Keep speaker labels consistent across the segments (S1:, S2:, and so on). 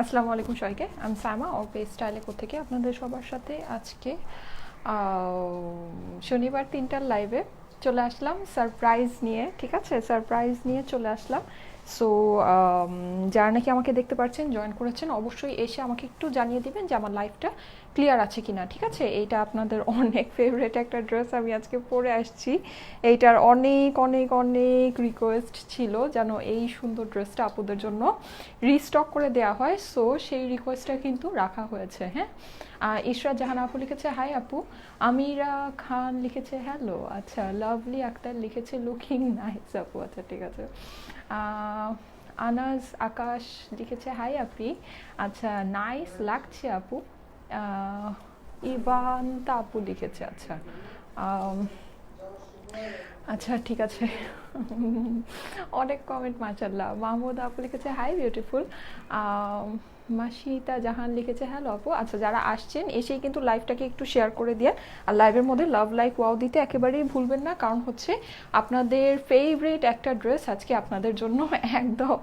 S1: আসসালামু আলাইকুম সবাইকে, আমি সাইমা ওরপে স্টাইলে থেকে আপনাদের সবার সাথে আজকে শনিবার 3টার লাইভে চলে আসলাম সারপ্রাইজ নিয়ে। ঠিক আছে, সারপ্রাইজ নিয়ে চলে আসলাম। সো যারা নাকি আমাকে দেখতে পাচ্ছেন, জয়েন করেছেন, অবশ্যই এসে আমাকে একটু জানিয়ে দিবেন যে আমার লাইভটা ক্লিয়ার আছে কিনা। ঠিক আছে, এইটা আপনাদের অনেক ফেভারিট একটা ড্রেস আমি আজকে পরে আসছি। এইটার অনেক অনেক অনেক রিকোয়েস্ট ছিল যেন এই সুন্দর ড্রেসটা আপুদের জন্য রিস্টক করে দেওয়া হয়। সো সেই রিকোয়েস্টটা কিন্তু রাখা হয়েছে। হ্যাঁ, ইশরাত জাহান আপু লিখেছে হাই আপু। আমিরা খান লিখেছে হ্যালো। আচ্ছা, লাভলি আক্তার লিখেছে লুকিং নাইস আপু। আচ্ছা ঠিক আছে। আনাজ আকাশ লিখেছে হাই আপি। আচ্ছা, নাইস লাগছে আপু। ইভান্তা আপু লিখেছে। আচ্ছা আচ্ছা ঠিক আছে। অনেক কমেন্ট মাশাল্লাহ। মাহমুদ আপু লিখেছে হাই বিউটিফুল। মাসিতা জাহান লিখেছে হ্যালো আপু। আচ্ছা, যারা আসছেন এসেই কিন্তু লাইভটাকে একটু শেয়ার করে দিয়ে, আর লাইভের মধ্যে লাভ লাইক ওয়াও দিতে একেবারেই ভুলবেন না, কারণ হচ্ছে আপনাদের ফেভারিট একটা ড্রেস আজকে আপনাদের জন্য একদম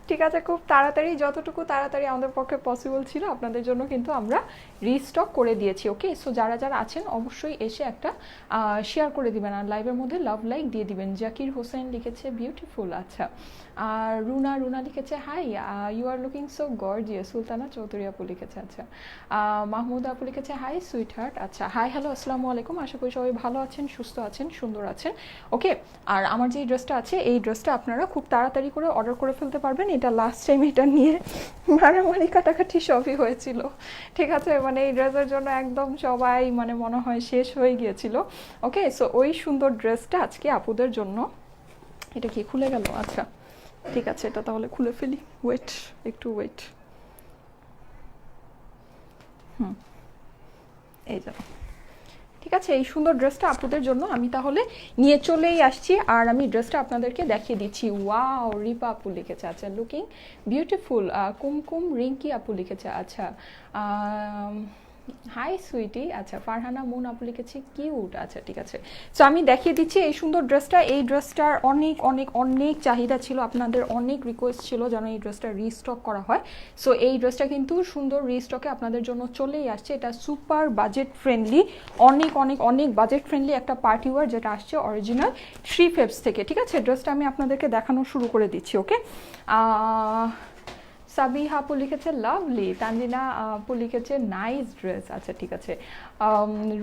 S1: ঠিক আছে, খুব তাড়াতাড়ি, যতটুকু তাড়াতাড়ি আমাদের পক্ষে পসিবল ছিল আপনাদের জন্য কিন্তু আমরা রিস্টক করে দিয়েছি। ওকে, সো যারা যারা আছেন অবশ্যই এসে একটা শেয়ার করে দিবেন আর লাইভের মধ্যে লাভ লাইক দিয়ে দিবেন। জাকির হোসেন লিখেছে বিউটিফুল। আচ্ছা, আর রুনা লিখেছে hi, you are looking so gorgeous. Sultana Chowdhury আপু লিখেছে। আচ্ছা, মাহমুদ আপু লিখেছে হাই সুইট হার্ট। আচ্ছা, হাই হ্যালো আসসালামু আলাইকুম। আশা করি সবাই ভালো আছেন, সুস্থ আছেন, সুন্দর আছেন। ওকে, আর আমার যে ড্রেসটা আছে এই ড্রেসটা আপনারা খুব তাড়াতাড়ি করে অর্ডার করে ফেলতে পারবেন। এটা লাস্ট টাইম এটা নিয়ে মারামারি কাটাকাটি সবই হয়েছিল। ঠিক আছে, মানে এই ড্রেসের জন্য একদম সবাই মানে মনে হয় শেষ হয়ে গিয়েছিল। ওকে, সো ওই সুন্দর ড্রেসটা আজকে আপুদের জন্য। এটা কি খুলে গেল? আচ্ছা ঠিক আছে, এটা তাহলে খুলে ফেলি। ওয়েট, একটু ওয়েট। এই যাও। ঠিক আছে, এই সুন্দর ড্রেসটা আপুদের জন্য আমি তাহলে নিয়ে চলেই আসছি, আর আমি ড্রেসটা আপনাদেরকে দেখিয়ে দিচ্ছি। ওয়াও, রিপা আপু লিখেছে। আচ্ছা, লুকিং বিউটিফুল। কুমকুম রিঙ্কি আপু লিখেছে। আচ্ছা, হাই সুইটি। আচ্ছা, ফারহানা মুন আপু লিখেছে কিউট। আচ্ছা ঠিক আছে, সো আমি দেখিয়ে দিচ্ছি এই সুন্দর ড্রেসটা। এই ড্রেসটার অনেক অনেক অনেক চাহিদা ছিল, আপনাদের অনেক রিকোয়েস্ট ছিল যেন এই ড্রেসটা রিস্টক করা হয়। সো এই ড্রেসটা কিন্তু সুন্দর রিস্টকে আপনাদের জন্য চলেই আসছে। এটা সুপার বাজেট ফ্রেন্ডলি, অনেক অনেক অনেক বাজেট ফ্রেন্ডলি একটা পার্টি ওয়ার, যেটা আসছে অরিজিনাল থ্রি ফেবস থেকে। ঠিক আছে, ড্রেসটা আমি আপনাদেরকে দেখানো শুরু করে দিচ্ছি। ওকে, সাবিহা আপু লিখেছে লাভলি। তানজিনা আপু লিখেছে নাইস ড্রেস। আচ্ছা ঠিক আছে।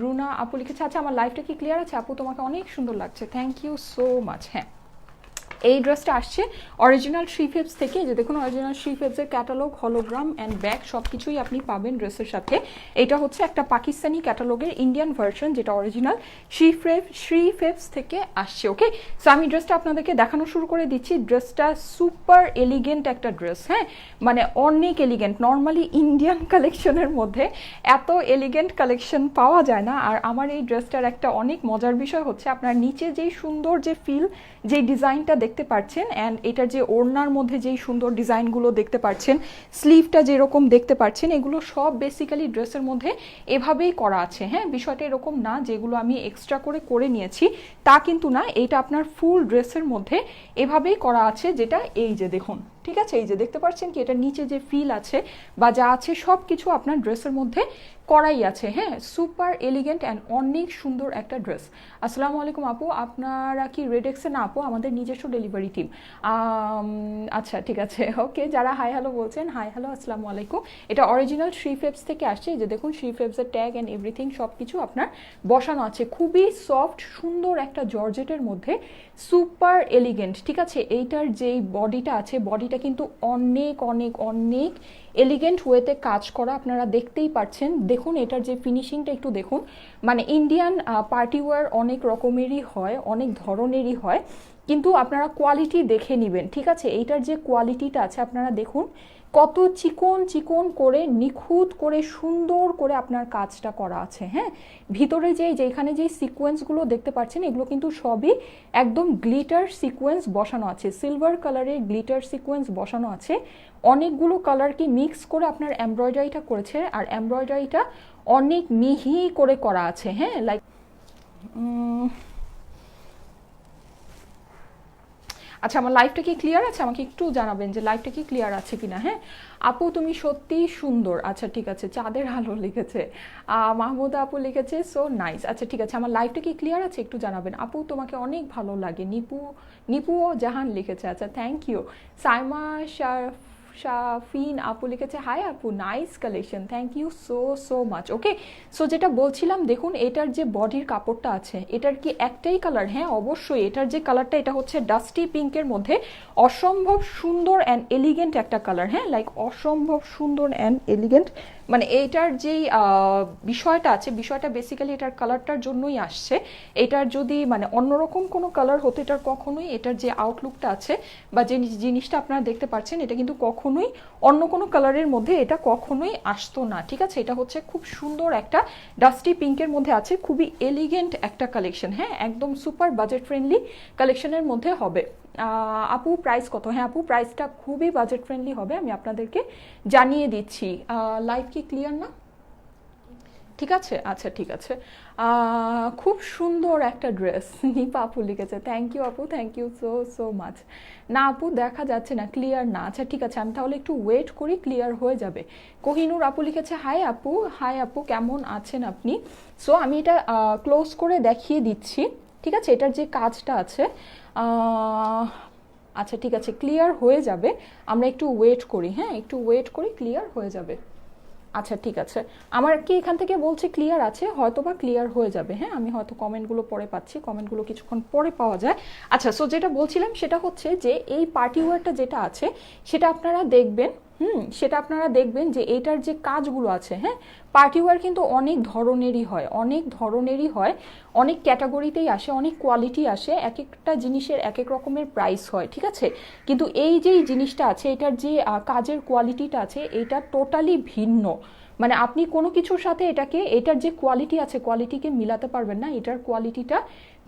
S1: রুনা আপু লিখেছে আচ্ছা আমার লাইফটা কি ক্লিয়ার আছে আপু? তোমাকে অনেক সুন্দর লাগছে, থ্যাংক ইউ সো মাচ। হ্যাঁ, এই ড্রেসটা আসছে অরিজিনাল থ্রি ফেবস থেকে। যে দেখুন, অরিজিনাল থ্রি ফেবসের ক্যাটালগ, হলোগ্রাম অ্যান্ড ব্যাগ সব কিছুই আপনি পাবেন ড্রেসের সাথে। এটা হচ্ছে একটা পাকিস্তানি ক্যাটালগের ইন্ডিয়ান ভার্সন, যেটা অরিজিনাল থ্রি ফেবস থেকে আসছে। ওকে, সো আমি ড্রেসটা আপনাদেরকে দেখানো শুরু করে দিচ্ছি। ড্রেসটা সুপার এলিগেন্ট একটা ড্রেস। হ্যাঁ, মানে অনেক এলিগেন্ট। নর্মালি ইন্ডিয়ান কালেকশনের মধ্যে এত এলিগেন্ট কালেকশন পাওয়া যায় না। আর আমার এই ড্রেসটার একটা অনেক মজার বিষয় হচ্ছে, আপনার নিচে যেই সুন্দর যে ফিল, যে ডিজাইনটা দেখতে পাচ্ছেন, অ্যান্ড এটার যে ওড়নার মধ্যে যেই সুন্দর ডিজাইনগুলো দেখতে পাচ্ছেন, স্লিভটা যেরকম দেখতে পাচ্ছেন, এগুলো সব বেসিক্যালি ড্রেসের মধ্যে এভাবেই করা আছে। হ্যাঁ, বিষয়টা এরকম না যেগুলো আমি এক্সট্রা করে নিয়েছি, তা কিন্তু না। এটা আপনার ফুল ড্রেসের মধ্যে এভাবেই করা আছে, যেটা এই যে দেখুন। ঠিক আছে, এই যে দেখতে পাচ্ছেন কি, এটার নিচে যে ফিল আছে বা যা আছে সব কিছু আপনার ড্রেসের মধ্যে করাই আছে। হ্যাঁ, সুপার এলিগেন্ট অ্যান্ড অনেক সুন্দর একটা ড্রেস। আসসালামু আলাইকুম আপু, আপনারা কি রেডেক্সে? না আপু, আমাদের নিজস্ব ডেলিভারি টিম। আচ্ছা ঠিক আছে, ওকে, যারা হাই হ্যালো বলছেন, হাই হ্যালো আসসালামু আলাইকুম। এটা অরিজিনাল থ্রি ফেবস থেকে আসছে। যে দেখুন, থ্রি ফেবসের ট্যাগ অ্যান্ড এভরিথিং সব কিছু আপনার বসানো আছে। খুবই সফট সুন্দর একটা জর্জেটের মধ্যে, সুপার এলিগেন্ট। ঠিক আছে, এইটার যেই বডিটা আছে, বডিটা কিন্তু অনেক অনেক অনেক এলিগেন্ট ওয়েতে কাজ করা, আপনারা দেখতেই পাচ্ছেন। দেখুন এটার যে ফিনিশিংটা একটু দেখুন। মানে ইন্ডিয়ান পার্টি ওয়্যার অনেক রকমেরই হয়, অনেক ধরনেরই হয়, কিন্তু আপনারা কোয়ালিটি দেখে নেবেন। ঠিক আছে, এইটার যে কোয়ালিটিটা আছে আপনারা দেখুন, কত চিকন চিকন করে নিখুঁত করে সুন্দর করে আপনার কাজটা করা আছে। হ্যাঁ, ভিতরে যেখানে যেই সিকোয়েন্সগুলো দেখতে পাচ্ছেন, এগুলো কিন্তু সবই একদম গ্লিটার সিকোয়েন্স বসানো আছে, সিলভার কালারের গ্লিটার সিকোয়েন্স বসানো আছে। অনেকগুলো কালারকে মিক্স করে আপনার এমব্রয়ডারিটা করেছে, আর এমব্রয়ডারিটা অনেক মিহি করে করা আছে। হ্যাঁ, লাইক আচ্ছা আমার লাইভটা কি ক্লিয়ার আছে? আমাকে একটু জানাবেন যে লাইভটা কি ক্লিয়ার আছে কিনা। হ্যাঁ আপু তুমি সত্যি সুন্দর। আচ্ছা ঠিক আছে, চাঁদের আলো লিখেছে, মাহমুদা আপু লিখেছে সো নাইস। আচ্ছা ঠিক আছে, আমার লাইভটা কি ক্লিয়ার আছে একটু জানাবেন। আপু তোমাকে অনেক ভালো লাগে, নিপু নিপু ও জাহান লিখেছে। আচ্ছা থ্যাংক ইউ। সাইমা শাফিন আপু লিখেছে হাই আপু nice collection, thank you so so much. Okay so যেটা বলছিলাম, দেখুন এটার যে বডির কাপড়টা আছে এটার কি একটাই কালার? হ্যাঁ অবশ্যই, এটার যে কালারটা এটা হচ্ছে ডাস্টি পিঙ্কের মধ্যে অসম্ভব সুন্দর অ্যান্ড এলিগেন্ট একটা কালার। হ্যাঁ লাইক অসম্ভব সুন্দর অ্যান্ড এলিগেন্ট, মানে এইটার যেই বিষয়টা আছে, বিষয়টা বেসিক্যালি এটার কালারটার জন্যই আসছে। এটার যদি মানে অন্যরকম কোনো কালার হতো, এটার কখনোই এটার যে আউটলুকটা আছে বা যে জিনিসটা আপনারা দেখতে পাচ্ছেন, এটা কিন্তু কখনোই অন্য কোনো কালারের মধ্যে এটা কখনোই আসতো না। ঠিক আছে, এটা হচ্ছে খুব সুন্দর একটা ডাস্টি পিঙ্কের মধ্যে আছে, খুবই এলিগেন্ট একটা কালেকশন। হ্যাঁ একদম সুপার বাজেট ফ্রেন্ডলি কালেকশনের মধ্যে হবে। আপু প্রাইস কত? হ্যাঁ আপু প্রাইসটা খুবই বাজেট ফ্রেন্ডলি হবে, আমি আপনাদেরকে জানিয়ে দিচ্ছি। লাইভ কি ক্লিয়ার না? ঠিক আছে আচ্ছা ঠিক আছে। খুব সুন্দর একটা ড্রেস নিপা আপু লিখেছে, থ্যাংক ইউ আপু, thank you so so much. না আপু দেখা যাচ্ছে না, ক্লিয়ার না। আচ্ছা ঠিক আছে, আমি তাহলে একটু ওয়েট করি, ক্লিয়ার হয়ে যাবে। কোহিনুর আপু লিখেছে হাই আপু, হাই আপু কেমন আছেন আপনি? সো আমি এটা ক্লোজ করে দেখিয়ে দিচ্ছি। ঠিক আছে, এটার যে কাজটা আছে আচ্ছা ঠিক আছে ক্লিয়ার হয়ে যাবে, আমরা একটু ওয়েট করি। হ্যাঁ একটু ওয়েট করি, ক্লিয়ার হয়ে যাবে। আচ্ছা ঠিক আছে, আমার কি এখান থেকে বলছে ক্লিয়ার আছে, হয়তো বা ক্লিয়ার হয়ে যাবে। হ্যাঁ আমি হয়তো কমেন্টগুলো পরে পাচ্ছি, কমেন্টগুলো কিছুক্ষণ পরে পাওয়া যায়। আচ্ছা সো যেটা বলছিলাম সেটা হচ্ছে যে এই পার্টি ওয়্যারটা যেটা আছে সেটা আপনারা দেখবেন, সেটা আপনারা দেখবেন যে এটার যে কাজগুলো আছে, হ্যাঁ পার্টি ওয়্যার কিন্তু অনেক ধরনেরই হয়, অনেক ধরনেরই হয়, অনেক ক্যাটাগরিতেই আসে, অনেক কোয়ালিটি আসে, এক একটা জিনিসের এক এক রকমের প্রাইস হয়। ঠিক আছে, কিন্তু এই যেই জিনিসটা আছে এটার যে কাজের কোয়ালিটিটা আছে এটা টোটালি ভিন্ন। মানে আপনি কোনো কিছুর সাথে এটাকে, এটার যে কোয়ালিটি আছে কোয়ালিটিকে মিলাতে পারবেন না। এটার কোয়ালিটিটা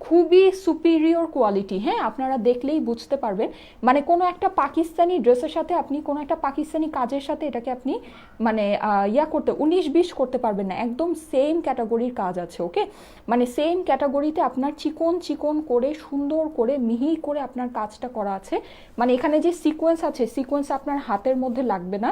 S1: খুবই সুপিরিয়র কোয়ালিটি। হ্যাঁ আপনারা দেখলেই বুঝতে পারবেন, মানে কোনো একটা পাকিস্তানি ড্রেসের সাথে আপনি কোনো একটা পাকিস্তানি কাজের সাথে এটাকে আপনি মানে করতে 19-20 করতে পারবেন না, একদম সেম ক্যাটাগরির কাজ আছে। ওকে মানে সেম ক্যাটাগরিতে আপনার চিকন চিকন করে সুন্দর করে মিহি করে আপনার কাজটা করা আছে। মানে এখানে যে সিকোয়েন্স আছে, সিকোয়েন্স আপনার হাতের মধ্যে লাগবে না,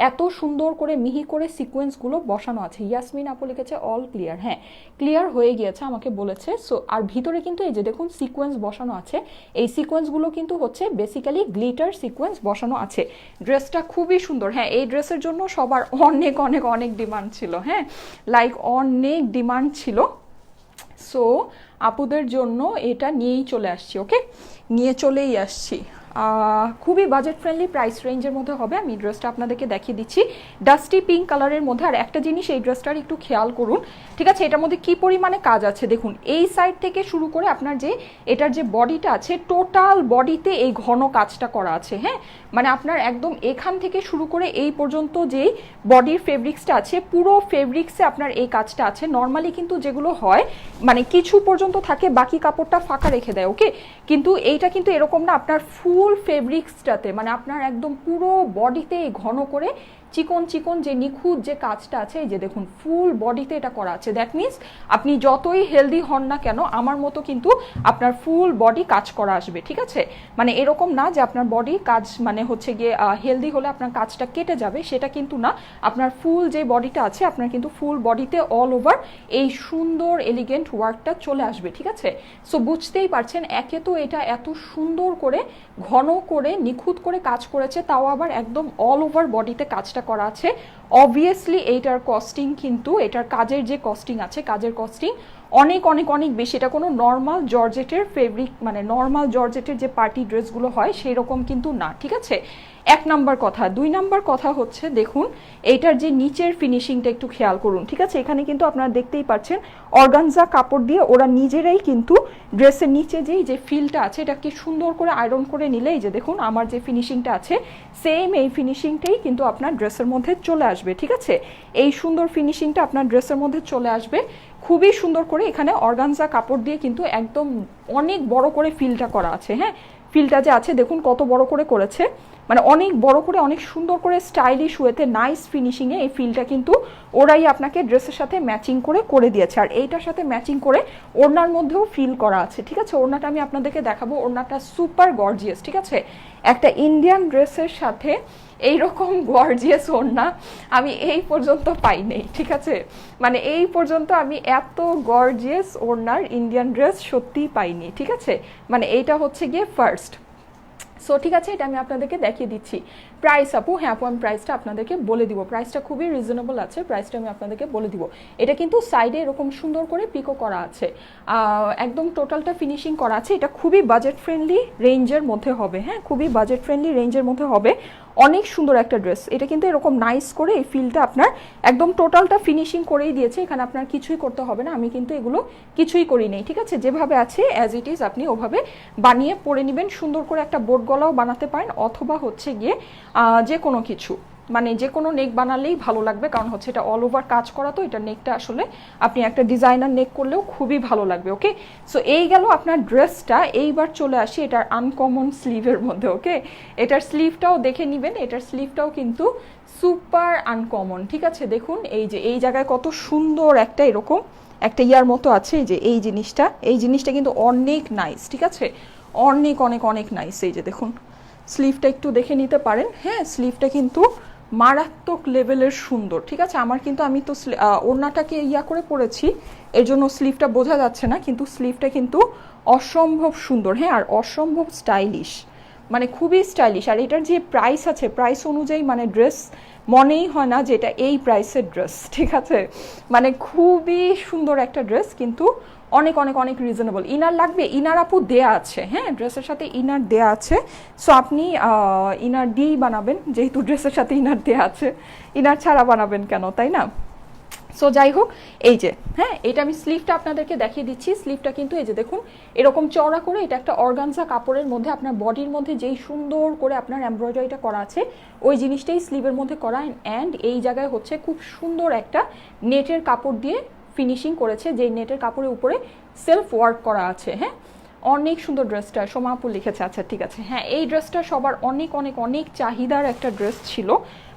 S1: এত সুন্দর করে মিহি করে সিকোয়েন্সগুলো বসানো আছে। ইয়াসমিন আপু লিখেছে অল ক্লিয়ার, হ্যাঁ ক্লিয়ার হয়ে গিয়েছে আমাকে বলেছে। সো আর ভিতরে কিন্তু এই যে দেখুন সিকোয়েন্স বসানো আছে, এই সিকোয়েন্সগুলো কিন্তু হচ্ছে বেসিক্যালি গ্লিটার সিকোয়েন্স বসানো আছে। ড্রেসটা খুবই সুন্দর। হ্যাঁ এই ড্রেসের জন্য সবার অনেক অনেক অনেক ডিমান্ড ছিল, হ্যাঁ লাইক অনেক ডিমান্ড ছিল। সো আপুদের জন্য এটা নিয়েই চলে আসছি। ওকে নিয়ে চলেই আসছি, খুবই বাজেট ফ্রেন্ডলি প্রাইস রেঞ্জের মধ্যে হবে। আমি ড্রেসটা আপনাদেরকে দেখিয়ে দিচ্ছি, ডাস্টি পিঙ্ক কালারের মধ্যে। আর একটা জিনিস এই ড্রেসটার একটু খেয়াল করুন, ঠিক আছে, এটার মধ্যে কি পরিমাণে কাজ আছে দেখুন। এই সাইড থেকে শুরু করে আপনার যে এটার যে বডিটা আছে, টোটাল বডিতে এই ঘন কাজটা করা আছে। হ্যাঁ মানে আপনার একদম এখান থেকে শুরু করে এই পর্যন্ত যেই বডির ফেব্রিক্সটা আছে, পুরো ফেব্রিক্সে আপনার এই কাজটা আছে। নর্মালি কিন্তু যেগুলো হয় মানে কিছু পর্যন্ত থাকে, বাকি কাপড়টা ফাঁকা রেখে দেয়। ওকে কিন্তু এইটা কিন্তু এরকম না, আপনার ফুল ফেব্রিক্সটাতে মানে আপনার একদম পুরো বডিতে ঘন করে চিকন চিকন যে নিখুঁত যে কাজটা আছে, এই যে দেখুন ফুল বডিতে এটা করা আছে। দ্যাট মিনস আপনি যতই হেলদি হন না কেন, আমার মতো কিন্তু আপনার ফুল বডি কাজ করা আসবে। ঠিক আছে, মানে এরকম না যে আপনার বডি কাজ মানে হচ্ছে গিয়ে হেলদি হলে আপনার কাজটা কেটে যাবে, সেটা কিন্তু না। আপনার ফুল যে বডিটা আছে আপনার কিন্তু ফুল বডিতে অল ওভার এই সুন্দর এলিগেন্ট ওয়ার্কটা চলে আসবে। ঠিক আছে, সো বুঝতেই পারছেন, একে তো এটা এত সুন্দর করে ঘন করে নিখুঁত করে কাজ করেছে, তাও আবার একদম অল ওভার বডিতে কাজটা করা আছে। অবভিয়াসলি এইটার কস্টিং কিন্তু, এটার কাজের যে কস্টিং আছে, কাজের কস্টিং অনেক অনেক অনেক বেশি। এটা কোনো নর্মাল জর্জেটের ফেব্রিক মানে নর্মাল জর্জেটের যে পার্টি ড্রেসগুলো হয় সেই রকম কিন্তু না। ঠিক আছে, এক নাম্বার কথা। দুই নাম্বার কথা হচ্ছে দেখুন এইটার যে নিচের ফিনিশিংটা একটু খেয়াল করুন। ঠিক আছে, এখানে কিন্তু আপনারা দেখতেই পাচ্ছেন অর্গানজা কাপড় দিয়ে ওরা নিজেরাই কিন্তু ড্রেসের নিচে যেই যে ফিলটা আছে এটাকে সুন্দর করে আয়রন করে নিলে এই যে দেখুন আমার যে ফিনিশিংটা আছে সেম এই ফিনিশিংটাই কিন্তু আপনার ড্রেসের মধ্যে চলে আসবে। ঠিক আছে, এই সুন্দর ফিনিশিংটা আপনার ড্রেসের মধ্যে চলে আসবে খুবই সুন্দর করে। এখানে অর্গানজা কাপড় দিয়ে কিন্তু একদম অনেক বড় করে ফিলটা করা আছে। হ্যাঁ ফিলটা যে আছে দেখুন কত বড় করে করেছে, মানে অনেক বড় করে অনেক সুন্দর করে স্টাইলিশ ওয়েতে নাইস ফিনিশিংয়ে এই ফিলটা কিন্তু ওরাই আপনাকে ড্রেসের সাথে ম্যাচিং করে করে দিয়েছে। আর এইটার সাথে ম্যাচিং করে ওড়নার মধ্যেও ফিল করা আছে, ঠিক আছে। ওড়নাটা আমি আপনাদেরকে দেখাবো, ওড়নাটা সুপার গর্জিয়াস, ঠিক আছে। একটা ইন্ডিয়ান ড্রেসের সাথে এইরকম গর্জিয়াস ওড়না আমি এই পর্যন্ত পাইনি, ঠিক আছে। মানে এই পর্যন্ত আমি এত গর্জিয়াস ওড়নার ইন্ডিয়ান ড্রেস সত্যিই পাইনি, ঠিক আছে। মানে এইটা হচ্ছে গিয়ে ফার্স্ট। সো ঠিক আছে, এটা আমি আপনাদেরকে দেখিয়ে দিচ্ছি। প্রাইস আপু, হ্যাঁ আপু আমি প্রাইসটা আপনাদেরকে বলে দিব, প্রাইসটা খুবই রিজনেবল আছে, প্রাইসটা আমি আপনাদেরকে বলে দিব। এটা কিন্তু সাইডে এরকম সুন্দর করে পিকো করা আছে, একদম টোটালটা ফিনিশিং করা আছে। এটা খুবই বাজেট ফ্রেন্ডলি রেঞ্জের মধ্যে হবে, হ্যাঁ খুবই বাজেট ফ্রেন্ডলি রেঞ্জের মধ্যে হবে। অনেক সুন্দর একটা ড্রেস, এটা কিন্তু এরকম নাইস করে এই ফিলটা আপনার একদম টোটালটা ফিনিশিং করেই দিয়েছে, এখানে আপনার কিছুই করতে হবে না। আমি কিন্তু এগুলো কিছুই করি নেই, ঠিক আছে। যেভাবে আছে অ্যাজ ইট ইজ আপনি ওভাবে বানিয়ে পরে নেবেন। সুন্দর করে একটা বোট গলাও বানাতে পারেন, অথবা হচ্ছে গিয়ে যে কোনো কিছু, মানে যে কোনো নেক বানালেই ভালো লাগবে, কারণ হচ্ছে এটা অল ওভার কাজ করা, তো এটা নেকটা আসলে আপনি একটা ডিজাইনার নেক করলেও খুবই ভালো লাগবে। ওকে, সো এই গেল আপনার ড্রেসটা। এইবার চলে আসি এটার আনকমন স্লিভের মধ্যে। ওকে, এটার স্লিভটাও দেখে নেবেন, এটার স্লিভটাও কিন্তু সুপার আনকমন, ঠিক আছে। দেখুন এই যে এই জায়গায় কত সুন্দর একটা এরকম একটা ইয়ার মতো আছে, এই যে এই জিনিসটা কিন্তু অনেক নাইস, ঠিক আছে, অনেক অনেক অনেক নাইস। এই যে দেখুন স্লিভটা একটু দেখে নিতে পারেন, হ্যাঁ স্লিভটা কিন্তু মারাত্মক লেভেলের সুন্দর, ঠিক আছে। আমার কিন্তু আমি তো ওড়নাটাকে ইয়া করে পরেছি, এর জন্য স্লিভটা বোঝা যাচ্ছে না, কিন্তু স্লিভটা কিন্তু অসম্ভব সুন্দর, হ্যাঁ আর অসম্ভব স্টাইলিশ, মানে খুবই স্টাইলিশ। আর এটার যে প্রাইস আছে, প্রাইস অনুযায়ী মানে ড্রেস মনেই হয় না যে এটা এই প্রাইসের ড্রেস, ঠিক আছে। মানে খুবই সুন্দর একটা ড্রেস, কিন্তু অনেক অনেক অনেক রিজনেবল। ইনার লাগবে, ইনার আপু দেয়া আছে, হ্যাঁ ড্রেসের সাথে ইনার দেয়া আছে। সো আপনি ইনার দিয়েই বানাবেন, যেহেতু ড্রেসের সাথে ইনার দেয়া আছে, ইনার ছাড়া বানাবেন কেন, তাই না। সো যাই হোক, এই যে হ্যাঁ এটা আমি স্লিভটা আপনাদেরকে দেখিয়ে দিচ্ছি। স্লিভটা কিন্তু এই যে দেখুন এরকম চওড়া করে, এটা একটা অর্গানজা কাপড়ের মধ্যে আপনার বডির মধ্যে যেই সুন্দর করে আপনার এমব্রয়ডারিটা করা আছে ওই জিনিসটাই স্লিভের মধ্যে করা। অ্যান্ড এই জায়গায় হচ্ছে খুব সুন্দর একটা নেটের কাপড় দিয়ে ফিনিশিং করেছে, যেই নেটের কাপড়ের উপরে সেলফ ওয়ার্ক করা আছে। হ্যাঁ অনেক সুন্দর ড্রেসটা, সোমাপুর লিখেছে, আচ্ছা ঠিক আছে। হ্যাঁ এই ড্রেসটা সবার অনেক অনেক অনেক চাহিদার একটা ড্রেস ছিল,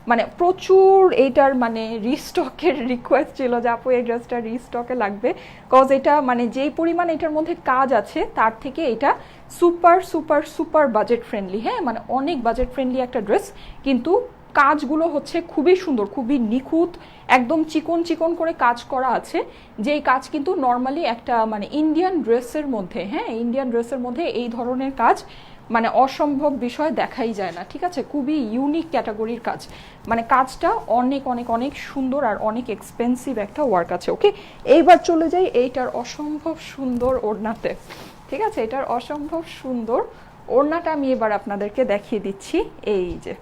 S1: মানে প্রচুর এইটার মানে রিস্টকের রিকোয়েস্ট ছিল যে আপু এই ড্রেসটা রিস্টকে লাগবে, কজ এটা মানে যেই পরিমাণ এটার মধ্যে কাজ আছে তার থেকে এটা super super super budget friendly. হ্যাঁ মানে অনেক বাজেট ফ্রেন্ডলি একটা ড্রেস, কিন্তু কাজগুলো হচ্ছে খুবই সুন্দর, খুবই নিখুঁত, একদম চিকন চিকন করে কাজ করা আছে, যেই কাজ কিন্তু নর্মালি একটা মানে ইন্ডিয়ান ড্রেসের মধ্যে, হ্যাঁ ইন্ডিয়ান ড্রেসের মধ্যে এই ধরনের কাজ মানে অসম্ভব বিষয় দেখাই যায় না, ঠিক আছে। খুবই ইউনিক ক্যাটাগরির কাজ, মানে কাজটা অনেক অনেক অনেক সুন্দর আর অনেক এক্সপেন্সিভ একটা ওয়ার্ক আছে। ওকে, এইবার চলে যাই এইটার অসম্ভব সুন্দর ওড়নাতে, ঠিক আছে। এটার অসম্ভব সুন্দর ওড়নাটা আমি এবার আপনাদেরকে দেখিয়ে দিচ্ছি, এই যে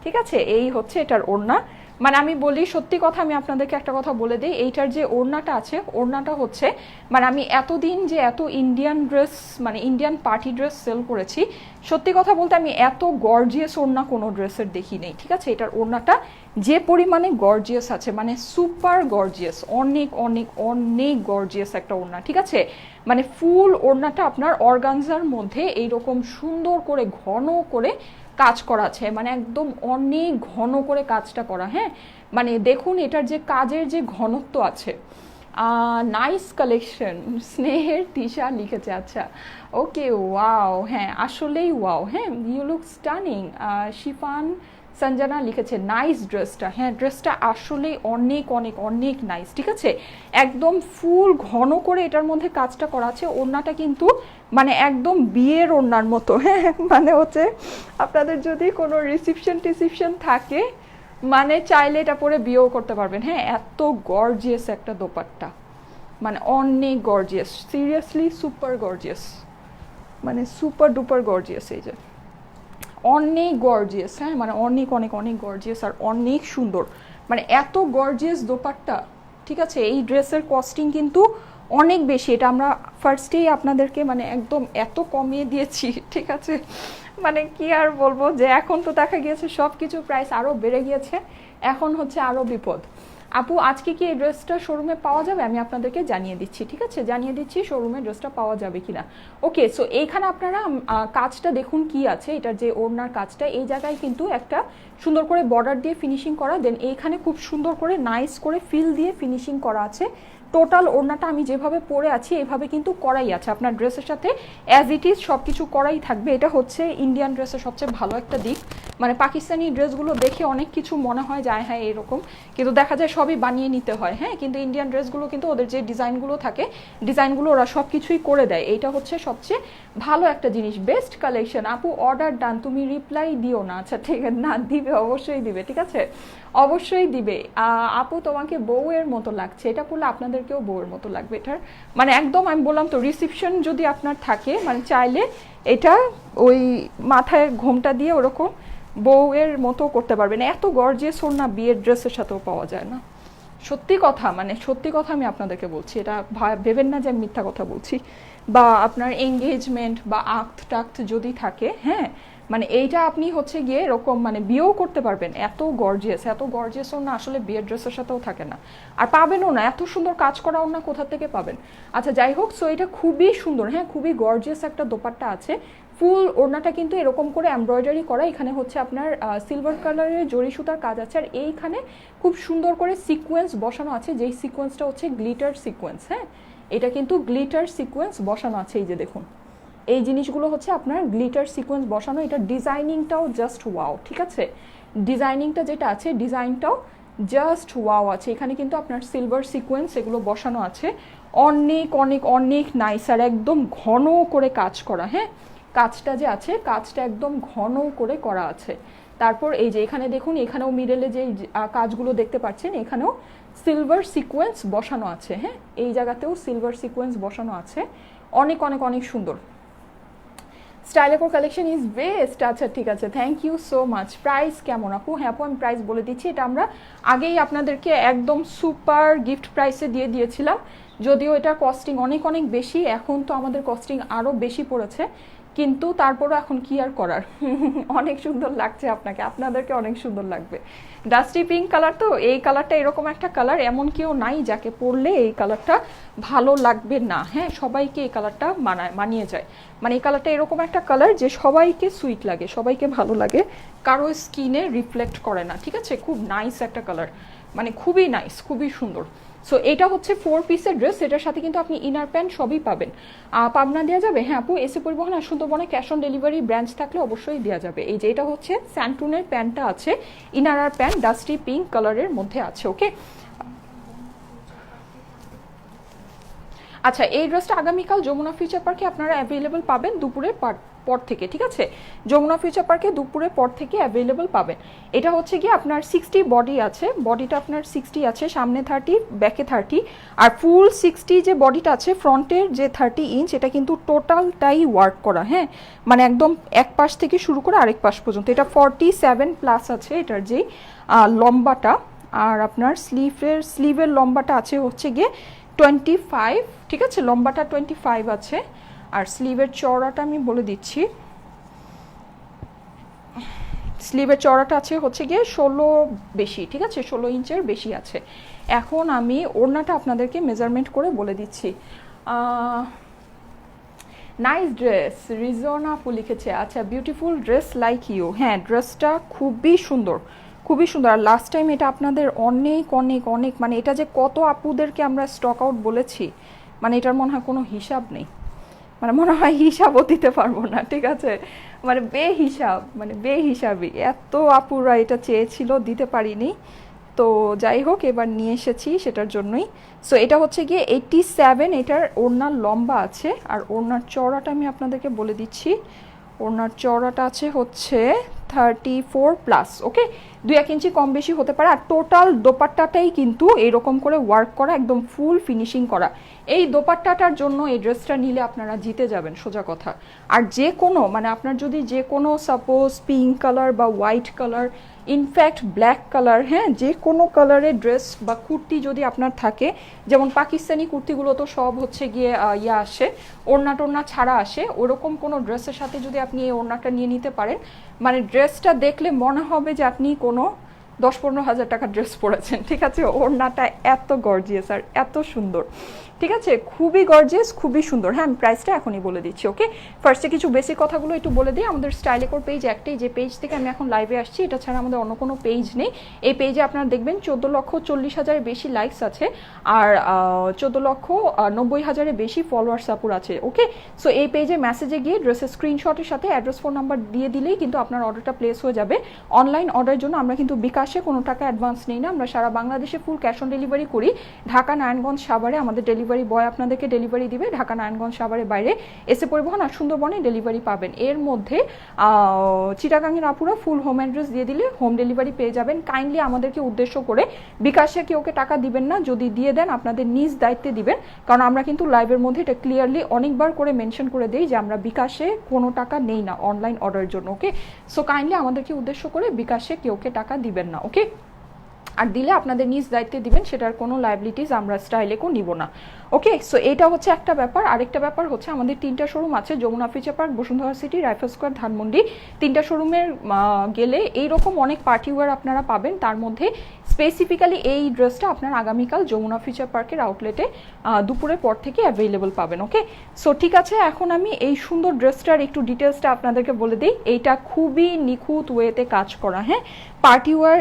S1: ঠিক আছে, এই হচ্ছে এটার ওড়না। মানে আমি বলি সত্যি কথা, আমি আপনাদেরকে একটা কথা বলে দিই, এইটার যে ওড়নাটা আছে, ওড়নাটা হচ্ছে মানে আমি এতদিন যে এত ইন্ডিয়ান ড্রেস মানে ইন্ডিয়ান পার্টি ড্রেস সেল করেছি, সত্যি কথা বলতে আমি এত গর্জিয়াস ওড়না কোনো ড্রেসের দেখি নেই, ঠিক আছে। এটার ওড়নাটা যে পরিমাণে গর্জিয়াস আছে, মানে সুপার গর্জিয়াস, অনেক অনেক অনেক গর্জিয়াস একটা ওড়না, ঠিক আছে। মানে ফুল ওড়নাটা আপনার অর্গানজার মধ্যে এইরকম সুন্দর করে ঘন করে কাজ করা আছে, মানে একদম অনেক ঘন করে কাজটা করা। হ্যাঁ মানে দেখুন এটার যে কাজের যে ঘনত্ব আছে, নাইস কালেকশন, স্নেহের তিশা লিখেছে, আচ্ছা ওকে ওয়াও, হ্যাঁ আসলেই ওয়াও, হ্যাঁ you look stunning. Shifan Sanjana লিখেছে নাইস ড্রেসটা, হ্যাঁ ড্রেসটা আসলেই অনেক অনেক অনেক নাইস, ঠিক আছে। একদম ফুল ঘন করে এটার মধ্যে কাজটা করা আছে। ওড়নাটা কিন্তু মানে একদম বিয়ের ওড়নার মতো, হ্যাঁ মানে হচ্ছে আপনাদের যদি কোনো রিসিপশন থাকে মানে চাইলে এটা পরে বিয়েও করতে পারবেন। হ্যাঁ এত গর্জিয়াস একটা দোপাট্টা, মানে অনেক গর্জিয়াস, সিরিয়াসলি সুপার গর্জিয়াস, মানে সুপার ডুপার গর্জিয়াস, এই যে অনেক গর্জিয়াস, হ্যাঁ মানে অনেক অনেক অনেক গর্জিয়াস আর অনেক সুন্দর, মানে এত গর্জিয়াস দোপাট্টা, ঠিক আছে। এই ড্রেসের কস্টিং কিন্তু অনেক বেশি, এটা আমরা ফার্স্টেই আপনাদেরকে মানে একদম এত কমিয়ে দিয়েছি, ঠিক আছে। মানে কি আর বলবো, যে এখন তো দেখা গিয়েছে সব কিছু প্রাইস আরও বেড়ে গিয়েছে, এখন হচ্ছে আরও বিপদ। আপু আজকে কি এই ড্রেসটা শোরুমে পাওয়া যাবে? আমি আপনাদেরকে জানিয়ে দিচ্ছি, ঠিক আছে, জানিয়ে দিচ্ছি শোরুমে ড্রেসটা পাওয়া যাবে কিনা। ওকে, সো এইখানে আপনারা কাজটা দেখুন কি আছে, এটার যে ওড়নার কাজটা, এই জায়গায় কিন্তু একটা সুন্দর করে বর্ডার দিয়ে ফিনিশিং করা, দেন এইখানে খুব সুন্দর করে নাইস করে ফিল দিয়ে ফিনিশিং করা আছে। টোটাল ওড়নাটা আমি যেভাবে পরে আছি এইভাবে কিন্তু করাই আছে, আপনার ড্রেসের সাথে অ্যাজ ইট ইজ সব কিছু করাই থাকবে। এটা হচ্ছে ইন্ডিয়ান ড্রেসের সবচেয়ে ভালো একটা দিক, মানে পাকিস্তানি ড্রেসগুলো দেখে অনেক কিছু মনে হয় যায় হ্যাঁ এরকম, কিন্তু দেখা যায় সবই বানিয়ে নিতে হয়, হ্যাঁ, কিন্তু ইন্ডিয়ান ড্রেসগুলো কিন্তু ওদের যে ডিজাইনগুলো থাকে, ডিজাইনগুলো ওরা সব কিছুই করে দেয়। এইটা হচ্ছে সবচেয়ে ভালো একটা জিনিস, বেস্ট কালেকশন। আপু অর্ডার ডান, তুমি রিপ্লাই দিও না। আচ্ছা ঠিক আছে, না দিবে, অবশ্যই দিবে, ঠিক আছে, অবশ্যই দিবে। আপু তোমাকে বউয়ের মতো লাগছে, এটা পড়লে আপনাদেরকেও বউয়ের মতো লাগবে। এটার মানে একদম আমি বললাম তো, রিসিপশন যদি আপনার থাকে মানে চাইলে এটা ওই মাথায় ঘোমটা দিয়ে ওরকম বউয়ের মতো করতে পারবেন। এত গর্জিয়াস ওড়না বিয়ের ড্রেসের সাথেও পাওয়া যায় না, সত্যি কথা, মানে সত্যি কথা আমি আপনাদেরকে বলছি, এটা ভেবেন না যে আমি মিথ্যা কথা বলছি। বা আপনার এঙ্গেজমেন্ট বা আক্ত টাক্ত যদি থাকে, হ্যাঁ, মানে এইটা আপনি হচ্ছে গিয়ে এরকম মানে বিয়েও করতে পারবেন। এত গর্জিয়াস, এত গর্জিয়াসও না আসলে বিয়ের ড্রেসের সাথেও থাকে না, আর পাবেনও না। এত সুন্দর কাজ করাও না, কোথা থেকে পাবেন? আচ্ছা যাই হোক, সো এটা খুবই সুন্দর, হ্যাঁ, খুবই গর্জিয়াস একটা দোপাট্টা আছে। ফুল ওড়নাটা কিন্তু এরকম করে এমব্রয়ডারি করা, এখানে হচ্ছে আপনার সিলভার কালারের জরি সুতার কাজ আছে, আর এইখানে খুব সুন্দর করে সিকোয়েন্স বসানো আছে, যেই সিকোয়েন্সটা হচ্ছে গ্লিটার সিকোয়েন্স, হ্যাঁ, এটা কিন্তু গ্লিটার সিকোয়েন্স বসানো আছে, এই যে দেখুন এই জিনিসগুলো হচ্ছে আপনার গ্লিটার সিকোয়েন্স বসানো। এটা ডিজাইনিংটাও জাস্ট ওয়াও, ঠিক আছে, ডিজাইনিংটা যেটা আছে ডিজাইনটাও জাস্ট ওয়াও আছে। এখানে কিন্তু আপনার সিলভার সিকোয়েন্স এগুলো বসানো আছে, অনেক অনেক অনেক নাইস, আর একদম ঘন করে কাজ করা, হ্যাঁ, কাজটা যে আছে কাজটা একদম ঘন করে করা আছে। তারপর এই যে এখানে দেখুন, এখানেও মিডলে যে কাজগুলো দেখতে পাচ্ছেন, এখানেও সিলভার সিকোয়েন্স বসানো আছে, হ্যাঁ, এই জায়গাতেও সিলভার সিকোয়েন্স বসানো আছে, অনেক অনেক অনেক সুন্দর। Stylecore collection is best. আচ্ছা ঠিক আছে, thank you so much. Price কেমন আপু? হ্যাঁ আপু আমি প্রাইস বলে দিচ্ছি, এটা আমরা আগেই আপনাদেরকে একদম সুপার গিফট প্রাইসে দিয়ে দিয়েছিলাম, যদিও এটা কস্টিং অনেক অনেক বেশি, এখন তো আমাদের কস্টিং আরও বেশি পড়েছে, কিন্তু তারপরও এখন কি আর করার। অনেক সুন্দর লাগছে আপনাকে, আপনাদেরকে অনেক সুন্দর লাগবে। ডাস্টি পিঙ্ক কালার, তো এই কালারটা এরকম একটা কালার, এমন কেউ নাই যাকে পরলে এই কালারটা ভালো লাগবে না, হ্যাঁ, সবাইকে এই কালারটা মানিয়ে যায়। মানে এই কালারটা এরকম একটা কালার যে সবাইকে সুইট লাগে, সবাইকে ভালো লাগে, কারো স্কিনে রিফ্লেক্ট করে না, ঠিক আছে, খুব নাইস একটা কালার, মানে খুবই নাইস, খুবই সুন্দর। সো এটা হচ্ছে 4 পিসের ড্রেস, এটার সাথে কিন্তু আপনি ইনার প্যান্ট সবই পাবেন। পাবনা দেওয়া যাবে, হ্যাঁ আপু, এসে পরিবহন আর সুন্দরবনে ক্যাশ অন ডেলিভারি ব্রাঞ্চ থাকলে অবশ্যই দেওয়া যাবে। এই যে এটা হচ্ছে স্যান্টুনের প্যান্টটা আছে, ইনার আর প্যান্ট ডাস্টি পিঙ্ক কালারের মধ্যে আছে, ওকে। আচ্ছা এই ড্রেসটা আগামীকাল যমুনা ফিউচার পার্কে আপনারা অ্যাভেলেবল পাবেন দুপুরের পর থেকে, ঠিক আছে, যমুনা ফিউচার পার্কে দুপুরের পর থেকে অ্যাভেলেবল পাবেন। এটা হচ্ছে কি আপনার 60 বডি আছে, বডিটা আপনার 60 আছে, সামনে 30 ব্যাকে 30, আর ফুল 60 যে বডিটা আছে ফ্রন্টের যে 30 ইঞ্চ, এটা কিন্তু টোটালটাই ওয়ার্ক করা, হ্যাঁ, মানে একদম এক পাশ থেকে শুরু করে আরেক পাশ পর্যন্ত। এটা 47 প্লাস আছে এটার যেই লম্বাটা, আর আপনার স্লিভের লম্বাটা আছে হচ্ছে গিয়ে 25, ঠিক আছে, লম্বাটা 25 আছে, আর স্লিভের চওড়াটা আমি বলে দিচ্ছি, স্লিভের চওড়াটা আছে হচ্ছে গিয়ে 16 বেশি, ঠিক আছে, 16 ইঞ্চের বেশি আছে। এখন আমি ওড়নাটা আপনাদেরকে মেজারমেন্ট করে বলে দিচ্ছি। নাইস ড্রেস, রিজনা আপু লিখেছে, আচ্ছা বিউটিফুল ড্রেস লাইক ইউ, হ্যাঁ ড্রেসটা খুবই সুন্দর, খুবই সুন্দর। আর লাস্ট টাইম এটা আপনাদের অনেক অনেক অনেক মানে এটা যে কত আপুদেরকে আমরা স্টক আউট বলেছি, মানে এটার মনে হয় কোনো হিসাব নেই, মানে মনে হয় হিসাবও দিতে পারবো না, ঠিক আছে, মানে বেহিসাবি এত আপুরা এটা চেয়েছিল, দিতে পারিনি। তো যাই হোক এবার নিয়ে এসেছি সেটার জন্যই। সো এটা হচ্ছে গিয়ে 87, এটার ওড়নার লম্বা আছে, আর ওড়নার চওড়াটা আমি আপনাদেরকে বলে দিচ্ছি, ওড়নার চওড়াটা আছে হচ্ছে 34 প্লাস, ওকে, 2-1 ইঞ্চি কম বেশি হতে পারে। আর টোটাল দোপাট্টাটাই কিন্তু এরকম করে ওয়ার্ক করা, একদম ফুল ফিনিশিং করা। এই দোপাট্টাটার জন্য এই ড্রেসটা নিলে আপনারা জিতে যাবেন, সোজা কথা। আর যে কোনো মানে আপনার যদি যে কোনো সাপোজ পিঙ্ক কালার বা white colour, in fact black colour, হ্যাঁ, যে কোনো কালারের ড্রেস বা কুর্তি যদি আপনার থাকে, যেমন পাকিস্তানি কুর্তিগুলো তো সব হচ্ছে গিয়ে আসে ওড়না টোড়না ছাড়া আসে, ওরকম কোনো ড্রেসের সাথে যদি আপনি এই ওড়নাটা নিয়ে নিতে পারেন, মানে ড্রেসটা দেখলে মনে হবে যে আপনি কোনো 10-15 হাজার টাকার ড্রেস পরেছেন, ঠিক আছে। ওড়নাটা এত গর্জিয়াস আর এত সুন্দর, ঠিক আছে, খুবই গর্জিয়াস, খুবই সুন্দর। হ্যাঁ, আমি প্রাইসটা এখনই বলে দিচ্ছি। ওকে, ফার্স্টে কিছু বেসিক কথাগুলো একটু বলে দিই। আমাদের স্টাইলেকোর পেজ একটাই, যে পেজ থেকে আমি এখন লাইভে আসছি, এটা ছাড়া আমাদের অন্য কোনো পেজ নেই। এই পেজে আপনারা দেখবেন 14,40,000-এর বেশি লাইকস আছে, আর 14,90,000-এর বেশি ফলোয়ার সাপোর্ট আছে। ওকে, সো এই পেজে মেসেজে গিয়ে ড্রেসের স্ক্রিনশটের সাথে অ্যাড্রেস, ফোন নাম্বার দিয়ে দিলেই কিন্তু আপনার অর্ডারটা প্লেস হয়ে যাবে। অনলাইন অর্ডারের জন্য আমরা কিন্তু বিকাশে কোনো টাকা অ্যাডভান্স নেই না, আমরা সারা বাংলাদেশে ফুল ক্যাশ অন ডেলিভারি করি। ঢাকা, নারায়ণগঞ্জ, সাভারে আমাদের ডেলিভারি বয় আপনাদেরকে ডেলিভারি দিবে। ঢাকা, নারায়ণগঞ্জ, সাভারের বাইরে এসে পরিবহন আর সুন্দরবনে ডেলিভারি পাবেন। এর মধ্যে চিটাগাংয়ের আপুরা ফুল হোম অ্যাড্রেস দিয়ে দিলে হোম ডেলিভারি পেয়ে যাবেন। কাইন্ডলি আমাদেরকে উদ্দেশ্য করে বিকাশে কেউকে টাকা দিবেন না, যদি দিয়ে দেন আপনাদের নিজ দায়িত্বে দিবেন, কারণ আমরা কিন্তু লাইভের মধ্যে এটা ক্লিয়ারলি অনেকবার করে মেনশন করে দিই যে আমরা বিকাশে কোনো টাকা নেই না অনলাইন অর্ডারের জন্য। ওকে, সো কাইন্ডলি আমাদেরকে উদ্দেশ্য করে বিকাশে কেউকে টাকা দিবেন না। ওকে, আর দিলে আপনাদের নিজ দায়িত্বে দিবেন, সেটার কোনো লায়াবিলিটিস আমরা স্টাইলেকও নিব না। ওকে, সো এটা হচ্ছে একটা ব্যাপার। আরেকটা ব্যাপার হচ্ছে আমাদের 3টা শোরুম আছে, Jamuna Future Park, Bashundhara City, Rifle Square, Dhanmondi. 3টা শোরুমের গেলে এইরকম অনেক পার্টি ওয়্যার আপনারা পাবেন। তার মধ্যে স্পেসিফিক্যালি এই ড্রেসটা আপনার আগামীকাল যমুনা ফিচার পার্কের আউটলেটে দুপুরের পর থেকে অ্যাভেলেবল পাবেন। ওকে, সো ঠিক আছে, এখন আমি এই সুন্দর ড্রেসটার একটু ডিটেলসটা আপনাদেরকে বলে দিই। এইটা খুবই নিখুঁত ওয়েতে কাজ করা। হ্যাঁ, পার্টি ওয়্যার,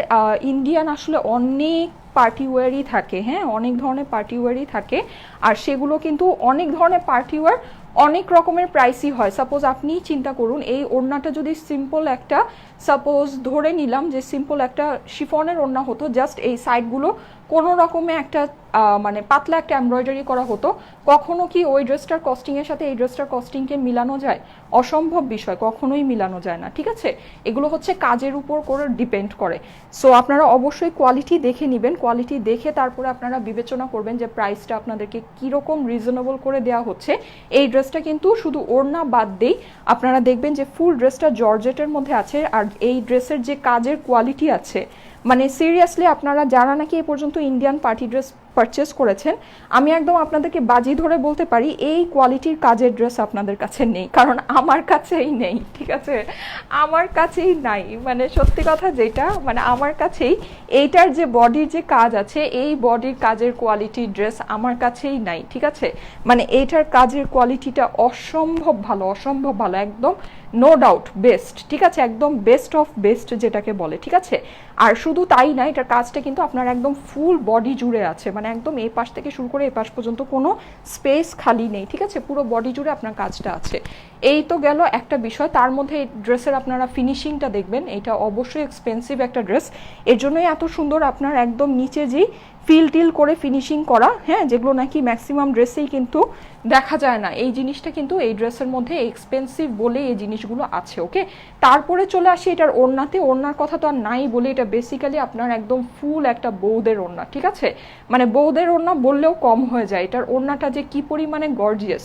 S1: ইন্ডিয়ান আসলে অনেক পার্টি ওয়্যারই থাকে। হ্যাঁ, অনেক ধরনের পার্টি ওয়্যারই থাকে, আর সেগুলো কিন্তু অনেক ধরনের পার্টি ওয়্যার অনেক রকমের প্রাইসই হয়। সাপোজ আপনি চিন্তা করুন, এই ওড়নাটা যদি সিম্পল একটা, সাপোজ ধরে নিলাম যে সিম্পল একটা শিফনের ওড়না হতো, জাস্ট এই সাইডগুলো কোনো রকমে একটা মানে পাতলা একটা এমব্রয়ডারি করা হতো, কখনো কি ওই ড্রেসটার কস্টিংয়ের সাথে এই ড্রেসটার কস্টিংকে মিলানো যায়? অসম্ভব বিষয়, কখনোই মিলানো যায় না। ঠিক আছে, এগুলো হচ্ছে কাজের উপর করে ডিপেন্ড করে। সো আপনারা অবশ্যই কোয়ালিটি দেখে নেবেন, কোয়ালিটি দেখে তারপরে আপনারা বিবেচনা করবেন যে প্রাইসটা আপনাদেরকে কীরকম রিজনেবল করে দেওয়া হচ্ছে। এই ড্রেসটা কিন্তু শুধু ওড়না বাদ দেই আপনারা দেখবেন যে ফুল ড্রেসটা জর্জেটের মধ্যে আছে, আর এই ড্রেসের যে কাজের কোয়ালিটি আছে, মানে সিরিয়াসলি আপনারা যারা নাকি এ পর্যন্ত ইন্ডিয়ান পার্টি ড্রেস পারচেস করেছেন, আমি একদম আপনাদেরকে বাজি ধরে বলতে পারি এই কোয়ালিটির কাজের ড্রেস আপনাদের কাছে নেই, কারণ আমার কাছেই নেই। ঠিক আছে, আমার কাছেই নাই, মানে সত্যি কথা যেটা, মানে আমার কাছেই এইটার যে বডির যে কাজ আছে, এই বডির কাজের কোয়ালিটির ড্রেস আমার কাছেই নাই। ঠিক আছে, মানে এইটার কাজের কোয়ালিটিটা অসম্ভব ভালো, অসম্ভব ভালো, একদম নো ডাউট বেস্ট। ঠিক আছে, একদম বেস্ট অফ বেস্ট যেটাকে বলে। ঠিক আছে, আর শুধু তাই না, এটার কাজটা কিন্তু আপনার একদম ফুল বডি জুড়ে আছে, মানে একদম এই পাশ থেকে শুরু করে এই পাশ পর্যন্ত কোনো স্পেস খালি নেই। ঠিক আছে, পুরো বডি জুড়ে আপনার কাজটা আছে। এই তো গেল একটা বিষয়। তার মধ্যে এই ড্রেসের আপনারা ফিনিশিংটা দেখবেন, এটা অবশ্যই এক্সপেন্সিভ একটা ড্রেস, এর জন্যই এত সুন্দর আপনার একদম নিচে যেই ফিল টিল করে ফিনিশিং করা, হ্যাঁ, যেগুলো নাকি ম্যাক্সিমাম ড্রেসেই কিন্তু দেখা যায় না, এই জিনিসটা কিন্তু এই ড্রেসের মধ্যে এক্সপেন্সিভ বলে এই জিনিসগুলো আছে। ওকে, তারপরে চলে আসি এটার ওড়নাতে। ওড়নার কথা তো আর নাই বলে, এটা বেসিক্যালি আপনার একদম ফুল একটা বৌদের ওড়না। ঠিক আছে, মানে বৌদের ওড়না বললেও কম হয়ে যায়। এটার ওড়নাটা যে কি পরিমাণে গর্জিয়াস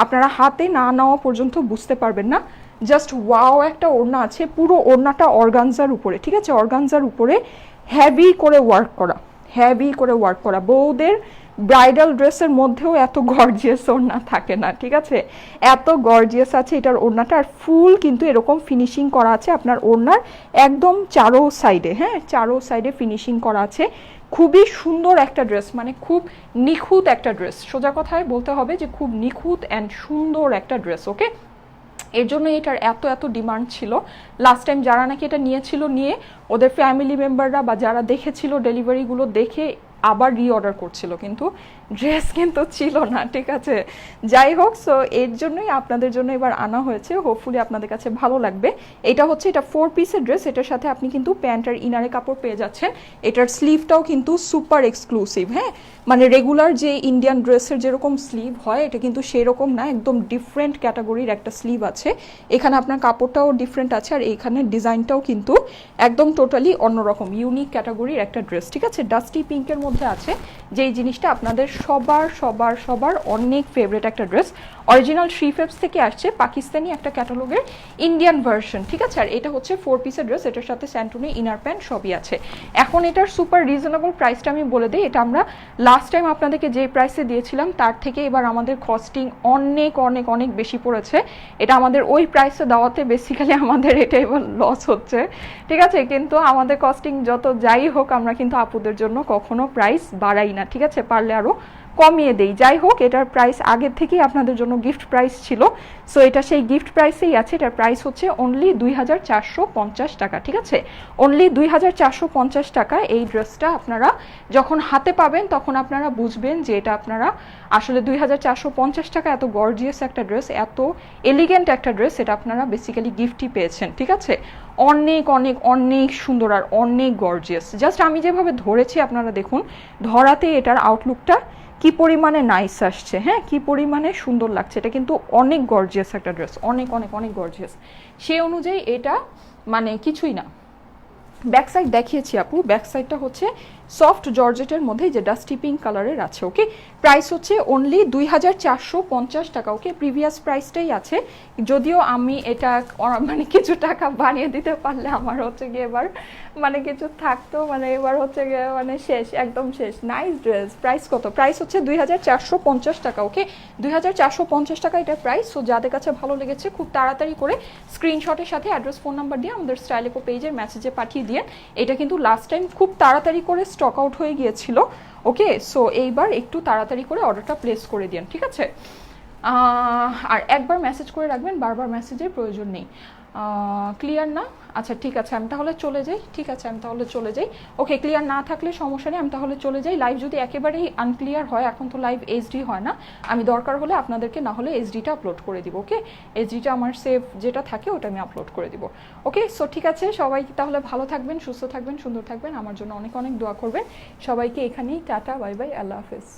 S1: আপনারা হাতে না নেওয়া পর্যন্ত বুঝতে পারবেন না। জাস্ট ওয়াও একটা ওড়না আছে, পুরো ওড়নাটা অর্গানজার উপরে। ঠিক আছে, অর্গানজার উপরে হেভি করে ওয়ার্ক করা, হেভি করে ওয়ার্ক করা। বউদের ব্রাইডাল ড্রেসের মধ্যেও এত গর্জিয়াস ওড়না থাকে না। ঠিক আছে, এত গর্জিয়াস আছে এটার ওড়নাটা, আর ফুল কিন্তু এরকম ফিনিশিং করা আছে আপনার ওড়নার একদম চারো সাইডে। হ্যাঁ, চারো সাইডে ফিনিশিং করা আছে। খুবই সুন্দর একটা ড্রেস, মানে খুব নিখুঁত একটা ড্রেস, সোজা কথায় বলতে হবে যে খুব নিখুঁত অ্যান্ড সুন্দর একটা ড্রেস। ওকে, এর জন্য এটার এত এত ডিমান্ড ছিল। লাস্ট টাইম যারা নাকি এটা নিয়েছিল, নিয়ে ওদের ফ্যামিলি মেম্বাররা বা যারা দেখেছিল ডেলিভারিগুলো দেখে আবার রিঅর্ডার করছিল, কিন্তু ড্রেস কিন্তু ছিল না। ঠিক আছে, যাই হোক, সো এর জন্যই আপনাদের জন্য এবার আনা হয়েছে, হোপফুলি আপনাদের কাছে ভালো লাগবে। এটা হচ্ছে, এটা 4 পিসের ড্রেস, এটার সাথে আপনি কিন্তু প্যান্ট আর ইনারে কাপড় পেয়ে যাচ্ছেন। এটার স্লিভটাও কিন্তু সুপার এক্সক্লুসিভ। হ্যাঁ, মানে রেগুলার যে ইন্ডিয়ান ড্রেসের যেরকম স্লিভ হয়, এটা কিন্তু সেরকম না, একদম ডিফারেন্ট ক্যাটাগরির একটা স্লিভ আছে। এখানে আপনার কাপড়টাও ডিফারেন্ট আছে, আর এইখানে ডিজাইনটাও কিন্তু একদম টোটালি অন্যরকম, ইউনিক ক্যাটাগরির একটা ড্রেস। ঠিক আছে, ডাস্টি পিঙ্কের মধ্যে আছে, যেই জিনিসটা আপনাদের সবার সবার সবার অনেক ফেভারিট একটা ড্রেস। অরিজিনাল শ্রীফেবস থেকে আসছে, পাকিস্তানি একটা ক্যাটালগের ইন্ডিয়ান ভার্সন, ঠিক আছে। আর এটা হচ্ছে 4 পিসের ড্রেস, এটার সাথে স্যান্টুনি ইনার প্যান্ট সবই আছে। এখন এটার সুপার রিজনেবল প্রাইসটা আমি বলে দিই, এটা আমরা লাস্ট টাইম আপনাদেরকে যে প্রাইসে দিয়েছিলাম তার থেকে এবার আমাদের কস্টিং অনেক অনেক অনেক বেশি পড়েছে। এটা আমাদের ওই প্রাইসে দেওয়াতে বেসিক্যালি আমাদের এটা এবার লস হচ্ছে, ঠিক আছে। কিন্তু আমাদের কস্টিং যত যাই হোক আমরা কিন্তু আপুদের জন্য কখনো প্রাইস বাড়াই না, ঠিক আছে, পারলে আরও কমিয়ে দেই। যাই হোক, এটার প্রাইস আগের থেকেই আপনাদের জন্য গিফট প্রাইস ছিল, সো এটা সেই গিফট প্রাইসেই আছে। এটার প্রাইস হচ্ছে অনলি 2450 টাকা, ঠিক আছে, অনলি 2450 টাকা। এই ড্রেসটা আপনারা যখন হাতে পাবেন তখন আপনারা বুঝবেন যে এটা আপনারা আসলে 2450 টাকা এত গর্জিয়াস একটা ড্রেস, এত এলিগেন্ট একটা ড্রেস, এটা আপনারা বেসিক্যালি গিফটই পেয়েছেন, ঠিক আছে। অনেক অনেক অনেক সুন্দর আর অনেক গর্জিয়াস। জাস্ট আমি যেভাবে ধরেছি আপনারা দেখুন, ধরাতে এটার আউটলুকটা কি পরিমাণে নাইস আসছে, হ্যাঁ, কি পরিমাণে সুন্দর লাগছে। এটা কিন্তু অনেক গর্জিয়াস একটা ড্রেস, অনেক অনেক অনেক গর্জিয়াস। সেই অনুযায়ী এটা মানে কিছুই না। ব্যাক সাইড দেখিয়েছি আপু, ব্যাক সাইডটা হচ্ছে সফট জর্জেটের মধ্যে যে ডাস্টি পিঙ্ক কালারের আছে, ওকে। প্রাইস হচ্ছে অনলি 2450 টাকা, ওকে। প্রিভিয়াস প্রাইসটাই আছে, যদিও আমি এটা মানে কিছু টাকা বানিয়ে দিতে পারলে আমার হচ্ছে গিয়ে এবার মানে কিছু থাকতো, মানে এবার হচ্ছে গিয়ে মানে শেষ, একদম শেষ। Nice dress. প্রাইস কত? প্রাইস হচ্ছে 2450 টাকা, ওকে। 2450 টাকা এটা প্রাইস। সো যাদের কাছে ভালো লেগেছে খুব তাড়াতাড়ি করে স্ক্রিনশটের সাথে অ্যাড্রেস ফোন নাম্বার দিয়ে আমাদের স্টাইলেকো পেজের মেসেজে পাঠিয়ে দিয়ে। এটা কিন্তু লাস্ট টাইম খুব তাড়াতাড়ি করে স্টক আউট হয়ে গিয়েছিল, ওকে। সো এইবার একটু তাড়াতাড়ি করে অর্ডারটা প্লেস করে দিন, ঠিক আছে। আর একবার মেসেজ করে রাখবেন, বারবার মেসেজের প্রয়োজন নেই। ক্লিয়ার না? আচ্ছা ঠিক আছে, আমি তাহলে চলে যাই, ঠিক আছে, আমি তাহলে চলে যাই। ওকে, ক্লিয়ার না থাকলে সমস্যা নেই, আমি তাহলে চলে যাই। লাইভ যদি একেবারেই আনক্লিয়ার হয়, এখন তো লাইভ এইচডি হয় না, আমি দরকার হলে আপনাদেরকে না হলে এইচডিটা আপলোড করে দিব, ওকে। এইচডিটা আমার সেভ যেটা থাকে ওটা আমি আপলোড করে দিব, ওকে। সো ঠিক আছে, সবাই তাহলে ভালো থাকবেন, সুস্থ থাকবেন, সুন্দর থাকবেন, আমার জন্য অনেক অনেক দোয়া করবেন। সবাইকে এখানেই টাটা, বাই বাই, আল্লাহ হাফেজ।